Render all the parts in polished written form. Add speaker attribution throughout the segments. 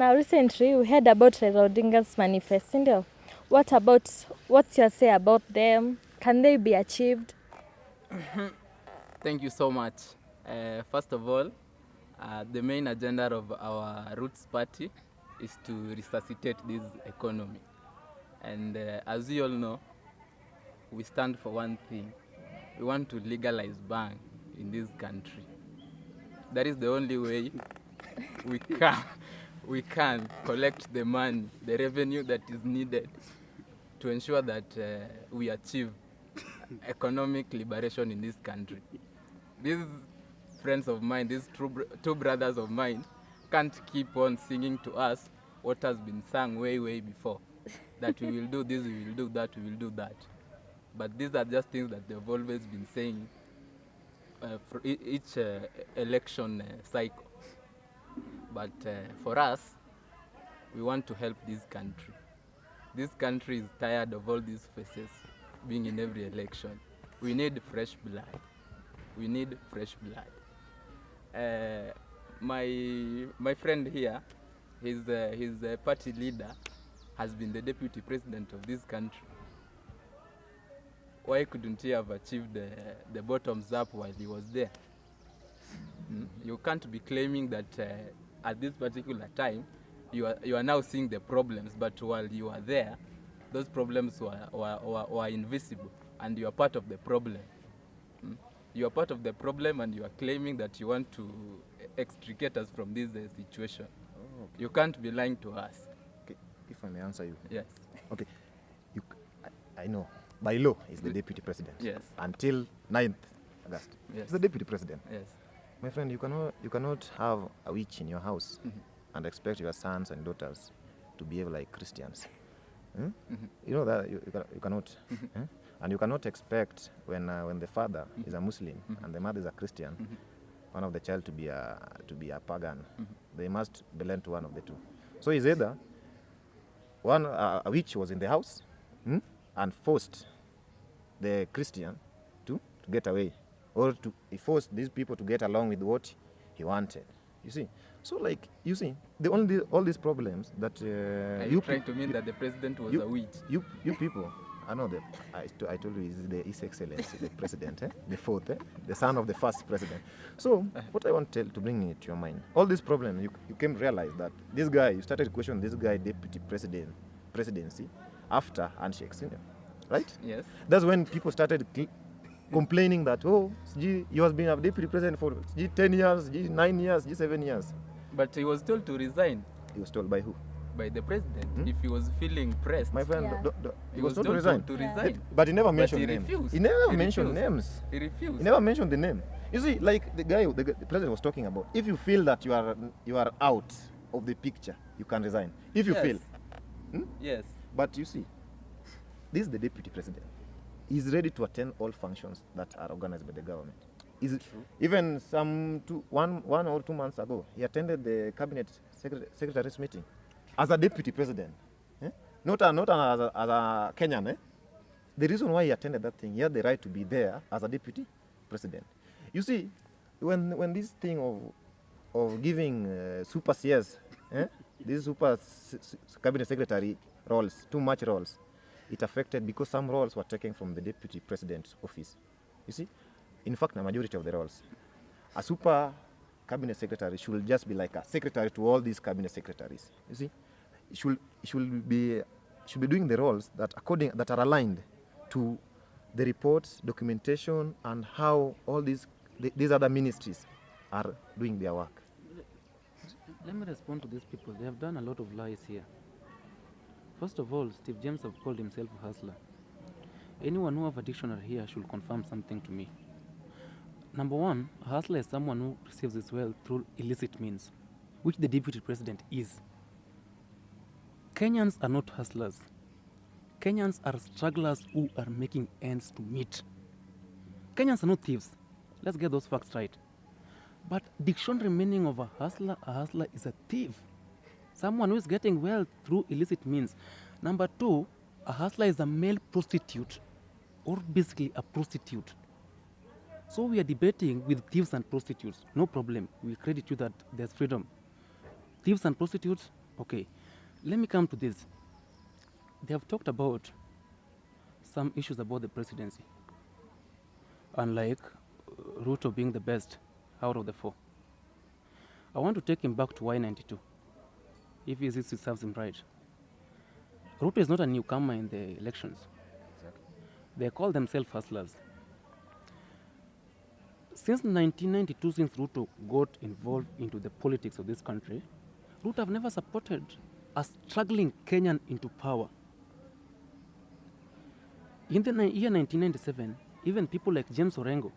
Speaker 1: Now recently we heard about Raila Odinga's manifesto. What's your say about them? Can they be achieved?
Speaker 2: Thank you so much. First of all, the main agenda of our Roots Party is to resuscitate this economy. And as you all know, we stand for one thing. We want to legalize bang in this country. That is the only way we can collect the money, the revenue that is needed to ensure that we achieve economic liberation in this country. These friends of mine, these two brothers of mine, can't keep on singing to us what has been sung way before. That we will do this, we will do that, we will do that. But these are just things that they've always been saying for each election cycle. But for us, we want to help this country. This country is tired of all these faces being in every election. We need fresh blood. We need fresh blood. My friend here, his party leader has been the deputy president of this country. Why couldn't he have achieved the bottoms up while he was there? You can't be claiming that at this particular time you are now seeing the problems, but while you are there, those problems were invisible, and you are part of the problem. You are part of the problem, and you are claiming that you want to extricate us from this situation. Oh, okay. You can't be lying to us.
Speaker 3: Okay, if I may answer you.
Speaker 2: Yes.
Speaker 3: Okay, I know. By law, he's the deputy president.
Speaker 2: Yes.
Speaker 3: Until 9th August.
Speaker 2: Yes.
Speaker 3: He's the deputy president.
Speaker 2: Yes.
Speaker 3: My friend, you cannot have a witch in your house and expect your sons and daughters to behave like Christians. You know that you cannot. And you cannot expect when the father is a Muslim and the mother is a Christian, one of the child to be a pagan. They must belong to one of the two. So it's either one a witch was in the house and forced the Christian to get away, or he forced these people to get along with what he wanted. You see, so like you see, all these problems that
Speaker 2: are you trying to mean that the president was a witch?
Speaker 3: You people. I know that I told you His Excellency, the president, the fourth, the son of the first president. So what I want to bring it to your mind, all these problems, you came to realize that this guy, you started questioning this guy deputy presidency after handshake, right?
Speaker 2: Yes.
Speaker 3: That's when people started complaining that, he has been a deputy president for 10 years, 9 years, 7 years.
Speaker 2: But he was told to resign.
Speaker 3: He was told by who?
Speaker 2: By the president. If he was feeling pressed.
Speaker 3: My friend, he was told to resign. But he never mentioned names. He never mentioned names.
Speaker 2: He refused.
Speaker 3: He never mentioned the name. You see, like the president was talking about, if you feel that you are out of the picture, you can resign. If you feel.
Speaker 2: Yes.
Speaker 3: But you see, this is the deputy president. He's ready to attend all functions that are organized by the government. Even 1 or 2 months ago, he attended the cabinet secretary's meeting as a deputy president, not as a Kenyan. The reason why he attended that thing, he had the right to be there as a deputy president. You see, when this thing of giving super CS, these super cabinet secretary roles, too much roles, it affected because some roles were taken from the deputy president's office. You see, in fact, the majority of the roles, a super cabinet secretary should just be like a secretary to all these cabinet secretaries. You see, should be doing the roles that are aligned to the reports, documentation, and how all these other ministries are doing their work.
Speaker 4: Let me respond to these people. They have done a lot of lies here. First of all, Steve James have called himself a hustler. Anyone who have a dictionary here should confirm something to me. Number one, a hustler is someone who receives his wealth through illicit means, which the deputy president is. Kenyans are not hustlers. Kenyans are strugglers who are making ends to meet. Kenyans are not thieves. Let's get those facts right. But dictionary meaning of a hustler is a thief. Someone who is getting wealth through illicit means. Number two, a hustler is a male prostitute, or basically a prostitute. So we are debating with thieves and prostitutes. No problem. We credit you that there's freedom. Thieves and prostitutes, Okay, let me come to this. They have talked about some issues about the presidency, unlike Ruto being the best out of the four. I want to take him back to Y92, if he serves him right. Ruto is not a newcomer in the elections.
Speaker 3: Exactly.
Speaker 4: They call themselves hustlers. Since 1992, since Ruto got involved into the politics of this country, Ruto have never supported a struggling Kenyan into power. In the year 1997, even people like James Orengo,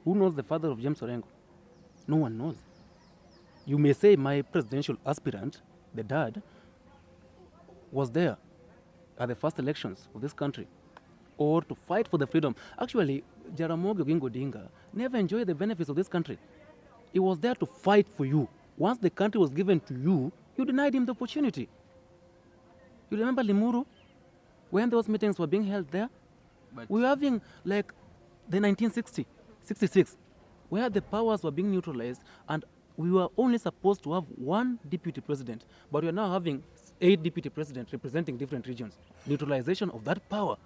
Speaker 4: who knows the father of James Orengo? No one knows. You may say my presidential aspirant, the dad, was there at the first elections of this country, or to fight for the freedom. Actually, Jaramogi Oginga Odinga never enjoyed the benefits of this country. He was there to fight for you. Once the country was given to you, you denied him the opportunity. You remember Limuru? When those meetings were being held there?
Speaker 2: But
Speaker 4: We were having like the 1960, 66, where the powers were being neutralized and we were only supposed to have one deputy president, but we are now having 8 deputy presidents representing different regions. Neutralization of that power.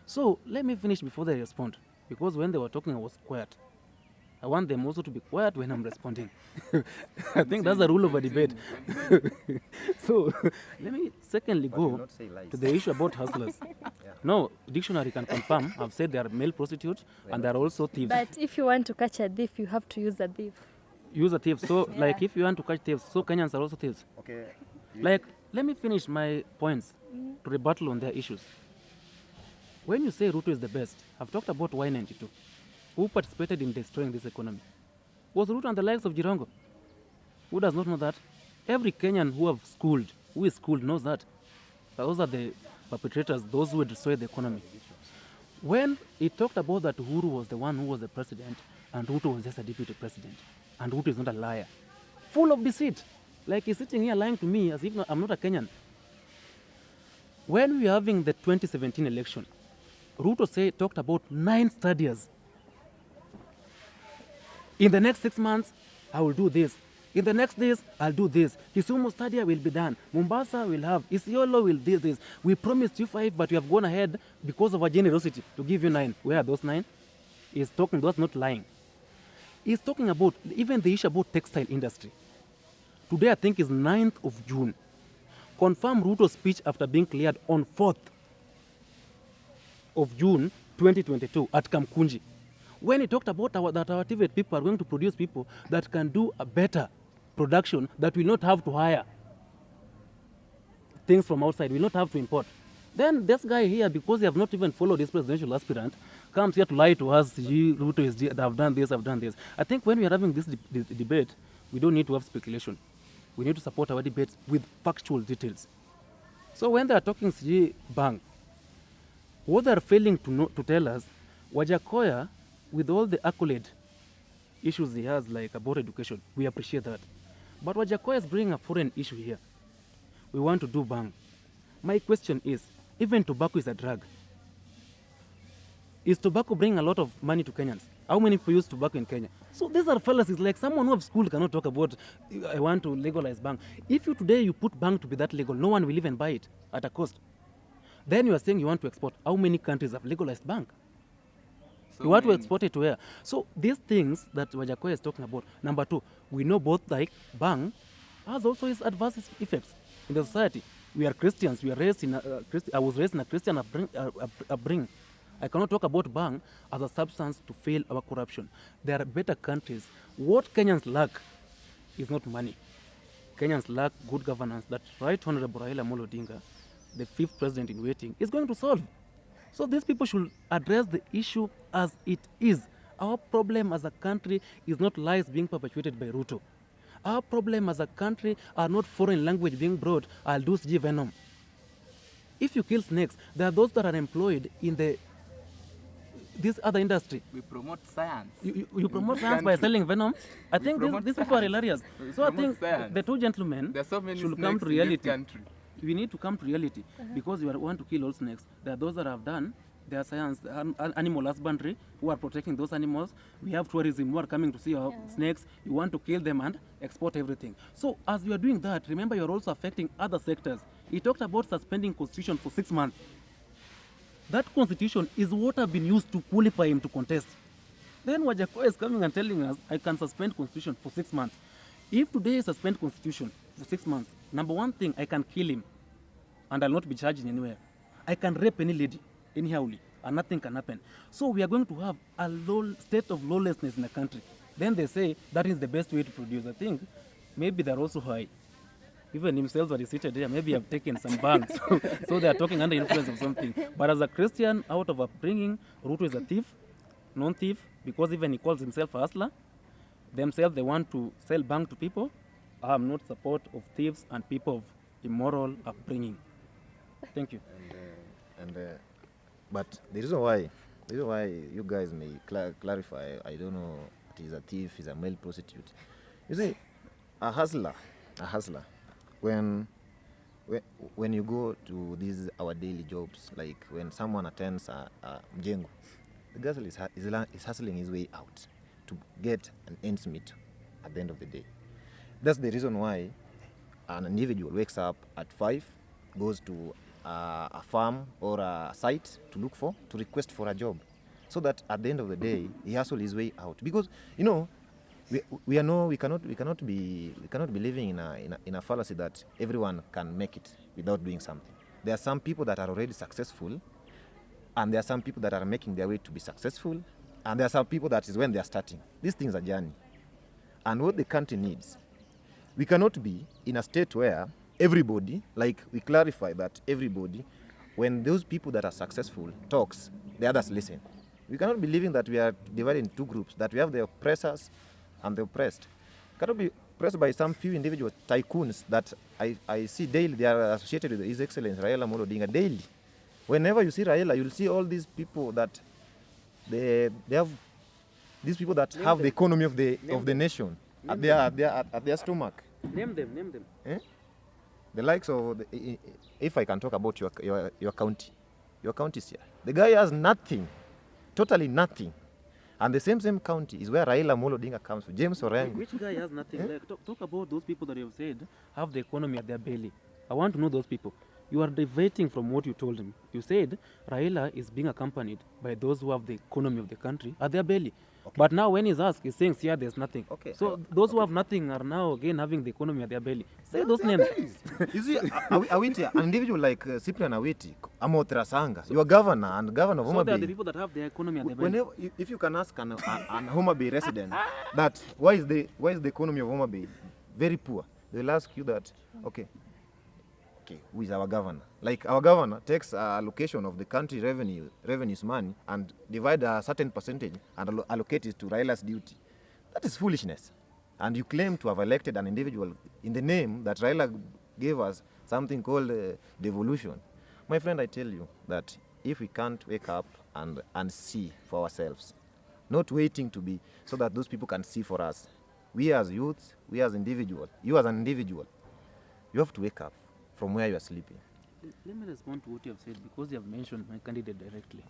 Speaker 4: So let me finish before they respond, because when they were talking, I was quiet. I want them also to be quiet when I'm responding. I think that's the rule of a debate. So let me secondly
Speaker 3: But you
Speaker 4: go
Speaker 3: not say lies.
Speaker 4: to the issue about hustlers.
Speaker 3: Yeah.
Speaker 4: No, dictionary can confirm. I've said they are male prostitutes and they are also thieves.
Speaker 1: But if you want to catch a thief, you have to use a thief.
Speaker 4: Use a thief. So,
Speaker 1: Yeah.
Speaker 4: like, if you want to catch thieves, so Kenyans are also thieves.
Speaker 3: Okay.
Speaker 4: Like, let me finish my points to rebuttal on their issues. When you say Ruto is the best, I've talked about Y92. Who participated in destroying this economy? Was Ruto and the likes of Jirongo? Who does not know that? Every Kenyan who is schooled knows that. Those are the perpetrators, those who destroyed the economy. When he talked about that Uhuru was the one who was the president and Ruto was just a deputy president, and Ruto is not a liar, full of deceit. Like he's sitting here lying to me as if I'm not a Kenyan. When we were having the 2017 election, Ruto talked about 9 studies. In the next 6 months, I will do this. In the next days, I'll do this. Kisumu study will be done. Mombasa will have. Isiolo will do this. We promised you 5, but we have gone ahead because of our generosity to give you 9. Where are those 9? He's talking, that's not lying. He's talking about even the issue about textile industry. Today, I think, is 9th of June. Confirm Ruto's speech after being cleared on 4th of June 2022 at Am Kunchy. When he talked about that our TVET people are going to produce people that can do a better production, that will not have to hire things from outside, will not have to import. Then this guy here, because he have not even followed this presidential aspirant, comes here to lie to us, Ruto is, I've done this, I've done this. I think when we are having this debate, we don't need to have speculation. We need to support our debates with factual details. So when they are talking Bang, what they are failing to tell us, Wajakoya, with all the accolade issues he has, like about education, we appreciate that. But Wajakoya is bringing a foreign issue here. We want to do Bang. My question is, even tobacco is a drug. Is tobacco bringing a lot of money to Kenyans? How many people use tobacco in Kenya? So these are fallacies. Like someone who have school cannot talk about, I want to legalize Bang. If today you put Bang to be that legal, no one will even buy it at a cost. Then you are saying you want to export. How many countries have legalized Bang?
Speaker 2: so
Speaker 4: You want to
Speaker 2: many.
Speaker 4: export it to where? So these things that Wajakoya is talking about. Number 2, we know both like Bang has also its adverse effects in the society. We are Christians. We are raised in I was raised in a Christian upbringing. I cannot talk about Bang as a substance to fail our corruption. There are better countries. What Kenyans lack is not money. Kenyans lack good governance that Right Honorable Raila Odinga, the 5th president in waiting, is going to solve. So these people should address the issue as it is. Our problem as a country is not lies being perpetuated by Ruto. Our problem as a country are not foreign language being brought. I'll do CG venom. If you kill snakes, there are those that are employed in this other industry.
Speaker 2: We promote science.
Speaker 4: You promote
Speaker 2: this
Speaker 4: science by
Speaker 2: country.
Speaker 4: selling venom. I
Speaker 2: We
Speaker 4: think
Speaker 2: promote
Speaker 4: these people are
Speaker 2: science.
Speaker 4: hilarious.
Speaker 2: We
Speaker 4: So I
Speaker 2: promote
Speaker 4: think
Speaker 2: science.
Speaker 4: the 2 gentlemen
Speaker 2: There are so many
Speaker 4: should
Speaker 2: snakes
Speaker 4: come to
Speaker 2: in this
Speaker 4: reality.
Speaker 2: country.
Speaker 4: We need to come to reality because you want to kill all snakes. There are those that have done There are science, animal husbandry, who are protecting those animals. We have tourism who are coming to see our snakes. You want to kill them and export everything. So as you are doing that, remember you are also affecting other sectors. He talked about suspending constitution for 6 months. That constitution is what have been used to qualify him to contest. Then Wajackoya is coming and telling us, I can suspend constitution for 6 months. If today I suspend constitution for 6 months, number one thing, I can kill him and I'll not be charged anywhere. I can rape any lady, anyhowly, and nothing can happen. So we are going to have a state of lawlessness in the country. Then they say that is the best way to produce. I think maybe they're also high. Even himself that is seated here, maybe have taken some banks. So they are talking under influence of something. But as a Christian, out of upbringing, Ruto is a thief, non-thief, because even he calls himself a hustler. Themselves, they want to sell bank to people. I am not support of thieves and people of immoral upbringing. Thank you.
Speaker 3: But the reason why you guys may clarify, I don't know, he's a thief, he's a male prostitute. You see, a hustler, when you go to these our daily jobs, like when someone attends a mjengo, the guy is hustling his way out to get an ends meet at the end of the day. That's the reason why an individual wakes up at 5, goes to a farm or a site to request for a job, so that at the end of the day he hustles his way out. Because we cannot be living in a fallacy that everyone can make it without doing something. There are some people that are already successful, and there are some people that are making their way to be successful, and there are some people that is when they are starting. These things are journey, and what the country needs, we cannot be in a state where everybody, like we clarify that everybody, when those people that are successful talks, the others listen. We cannot be living that we are divided in two groups, that we have the oppressors and the oppressed. Cannot be oppressed by some few individual tycoons that I see daily. They are associated with His Excellency Raila Amolo Odinga daily. Whenever you see Raila, you'll see all these people that they have, these people that have the economy of the nation at their stomach.
Speaker 4: Name them.
Speaker 3: Eh? The likes of, if I can talk about your county is here. The guy has nothing, totally nothing. And the same county is where Raila Amolo Odinga comes from, James Orengo.
Speaker 4: Which guy has nothing? Like, talk about those people that you have said have the economy at their belly. I want to know those people. You are diverting from what you told him. You said Raila is being accompanied by those who have the economy of the country at their belly. Okay. But now when he's asked, he's saying, yeah, there's nothing. Okay. So those who have nothing are now again having the economy at their belly. Say those names.
Speaker 3: You see, Awiti, an individual like Cyprian Awiti, Amotra Sanga, you are governor and governor of Homa Bay.
Speaker 4: So they are the people that have the economy at their belly.
Speaker 3: Whenever, if you can ask an Homa Bay resident that why is the economy of Homa Bay very poor, they'll ask you that, okay, who is our governor? Like our governor takes a allocation of the country revenues money and divide a certain percentage and allocate it to Raila's duty. That is foolishness. And you claim to have elected an individual in the name that Raila gave us something called devolution. My friend, I tell you that if we can't wake up and see for ourselves, not waiting to be so that those people can see for us, we as youths, we as individuals, you as an individual, you have to wake up from where you are sleeping.
Speaker 4: Let me respond to what you have said, because you have mentioned my candidate directly.